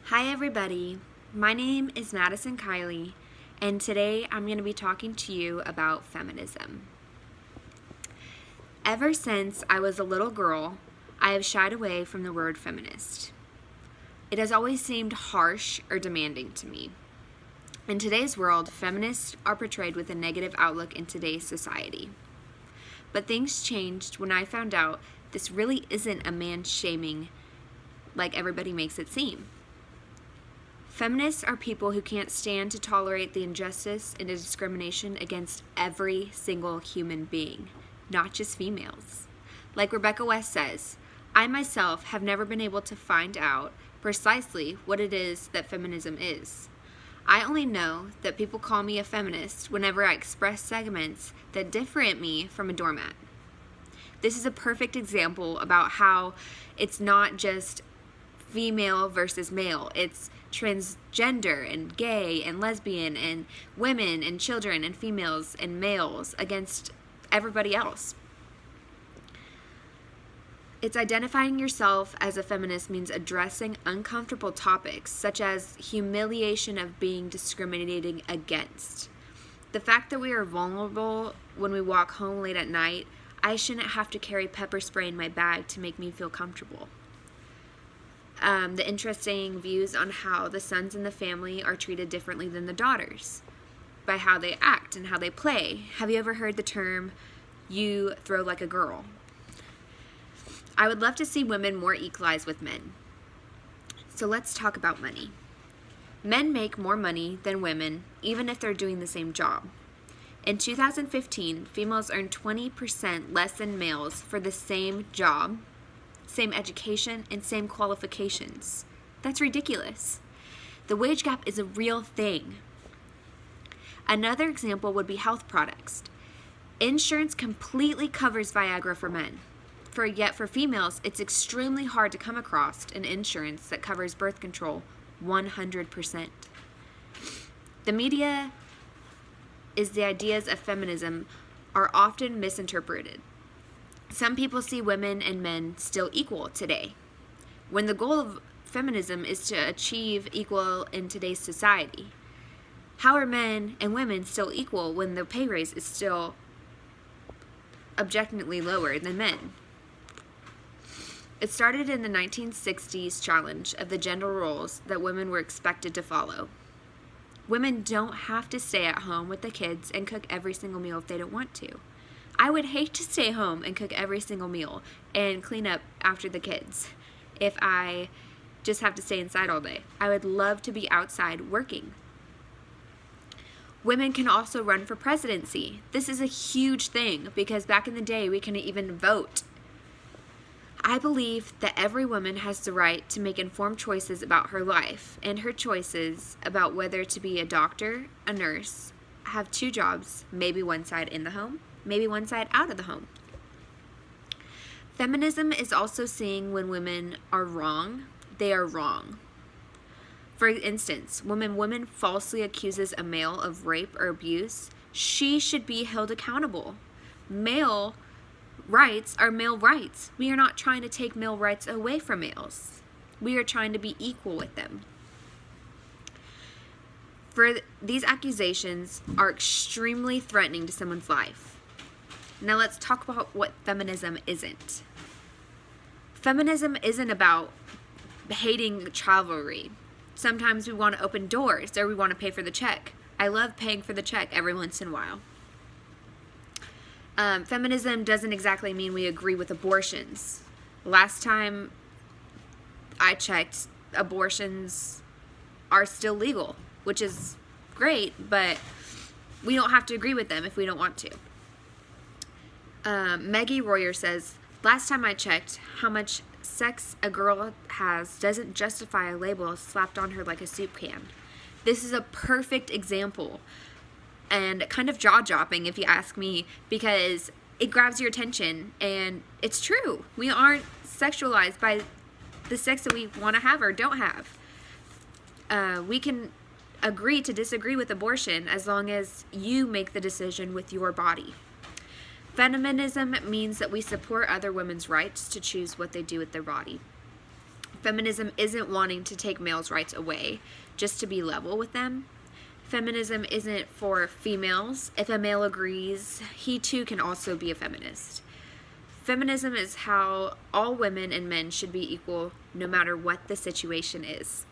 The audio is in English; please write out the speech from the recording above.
Hi everybody, my name is Madison Kiley, and today I'm going to be talking to you about feminism. Ever since I was a little girl, I have shied away from the word feminist. It has always seemed harsh or demanding to me. In today's world, feminists are portrayed with a negative outlook in today's society. But things changed when I found out this really isn't a man-shaming like everybody makes it seem. Feminists are people who can't stand to tolerate the injustice and the discrimination against every single human being, not just females. Like Rebecca West says, I myself have never been able to find out precisely what it is that feminism is. I only know that people call me a feminist whenever I express segments that differentiate me from a doormat. This is a perfect example about how it's not just female versus male, it's transgender and gay and lesbian and women and children and females and males against everybody else. It's identifying yourself as a feminist means addressing uncomfortable topics such as humiliation of being discriminated against. The fact that we are vulnerable when we walk home late at night, I shouldn't have to carry pepper spray in my bag to make me feel comfortable. The interesting views on how the sons in the family are treated differently than the daughters by how they act and how they play. Have you ever heard the term, you throw like a girl? I would love to see women more equalized with men. So let's talk about money. Men make more money than women, even if they're doing the same job. In 2015, females earned 20% less than males for the same job, same education, and same qualifications. That's ridiculous. The wage gap is a real thing. Another example would be health products. Insurance completely covers Viagra for men. Yet for females, it's extremely hard to come across an insurance that covers birth control 100%. The media is the ideas of feminism are often misinterpreted. Some people see women and men still equal today, when the goal of feminism is to achieve equal in today's society. How are men and women still equal when the pay raise is still objectively lower than men? It started in the 1960s challenge of the gender roles that women were expected to follow. Women don't have to stay at home with the kids and cook every single meal if they don't want to. I would hate to stay home and cook every single meal and clean up after the kids if I just have to stay inside all day. I would love to be outside working. Women can also run for presidency. This is a huge thing because back in the day we couldn't even vote. I believe that every woman has the right to make informed choices about her life and her choices about whether to be a doctor, a nurse, have two jobs, maybe one side in the home, maybe one side out of the home. Feminism is also seeing when women are wrong, they are wrong. For instance, when women falsely accuses a male of rape or abuse, she should be held accountable. Male rights are male rights. We are not trying to take male rights away from males. We are trying to be equal with them. These accusations are extremely threatening to someone's life. Now let's talk about what feminism isn't. Feminism isn't about hating chivalry. Sometimes we want to open doors or we want to pay for the check. I love paying for the check every once in a while. Feminism doesn't exactly mean we agree with abortions. Last time I checked, abortions are still legal, which is great, but we don't have to agree with them if we don't want to. Maggie Royer says, last time I checked, how much sex a girl has doesn't justify a label slapped on her like a soup can. This is a perfect example and kind of jaw-dropping if you ask me, because it grabs your attention and it's true. We aren't sexualized by the sex that we want to have or don't have. We can agree to disagree with abortion as long as you make the decision with your body. Feminism means that we support other women's rights to choose what they do with their body. Feminism isn't wanting to take males' rights away just to be level with them. Feminism isn't for females. If a male agrees, he too can also be a feminist. Feminism is how all women and men should be equal no matter what the situation is.